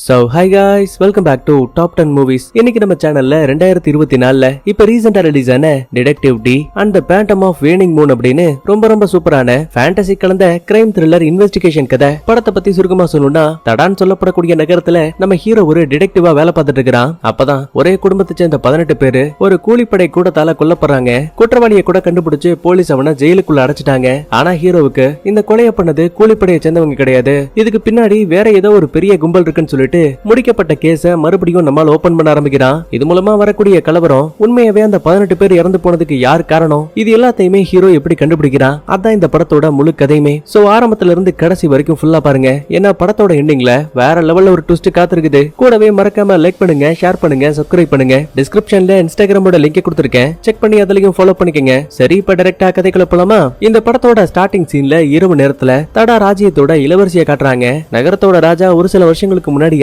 So hi guys, welcome back to Top 10 Movies. இன்னைக்கு நம்ம சேனல்ல 2024ல இப்ப ரீசெண்டா ரிலீஸ் ஆன detective Dee and the phantom of waning moon அப்படின்னு ரொம்ப சூப்பரான ஃபேண்டசி கலந்த கிரைம் த்ரில்லர் இன்வெஸ்டிகேஷன் கதை. படத்தை பத்தி சுருக்கமா சொல்லணும்னா, தடான் சொல்லப்படக்கூடிய நகரத்துல நம்ம ஹீரோ ஒரு டிடெக்டிவா வேலை பார்த்துட்டு இருக்கிறான். அப்பதான் ஒரே குடும்பத்தை சேர்ந்த 18 பேரு ஒரு கூலிப்படை கூட்டத்தால கொல்லப்படுறாங்க. குற்றவாளியை கூட கண்டுபிடிச்சு போலீஸ் அவனை ஜெயிலுக்குள்ள அடைச்சிட்டாங்க. ஆனா ஹீரோவுக்கு இந்த கொலையை பண்ணது கூலிப்படையை சேர்ந்தவங்க கிடையாது. இதுக்கு பின்னாடி வேற ஏதோ ஒரு பெரிய கும்பல் இருக்குன்னு சொல்லிட்டு முடிக்கப்பட்ட கேஸ மறுபடியும் நம்மால் ஓபன் பண்ண ஆரம்பிக்கிறான். இது மூலமா வரக்கூடிய கலவரம் உண்மையாவே அந்த 18 பேர் இறந்து போனதுக்கு யார் காரணம், இது எல்லாத்தையுமே ஹீரோ எப்படி கண்டுபிடிக்கிறான், அதான் இந்த படத்தோட முழு கதையுமே. சோ ஆரம்பத்துல இருந்து கடைசி வரைக்கும் ஃபுல்லா பாருங்க. ஏன்னா படத்தோட எண்டிங்ல வேற லெவல்ல ஒரு ட்விஸ்ட் காத்திருக்குது. கூடவே மறக்காம லைக் பண்ணுங்க, ஷேர் பண்ணுங்க, சப்ஸ்கிரைப் பண்ணுங்க. டிஸ்கிரிப்ஷன்ல இன்ஸ்டாகிராமோட லிங்க் கொடுத்திருக்கேன், செக் பண்ணி அதுலயும் ஃபாலோ பண்ணிக்கங்க. சரி, இப்ப டைரக்டா கதைக்குள்ள போலாமா? இந்த படத்தோட ஸ்டார்டிங் சீன்ல இரவு நேரத்துல தடா ராஜ்யத்தோட இளவரசியை காட்டுறாங்க. நகரத்தோட ராஜா ஒரு சில வருஷங்களுக்கு முன்னாடி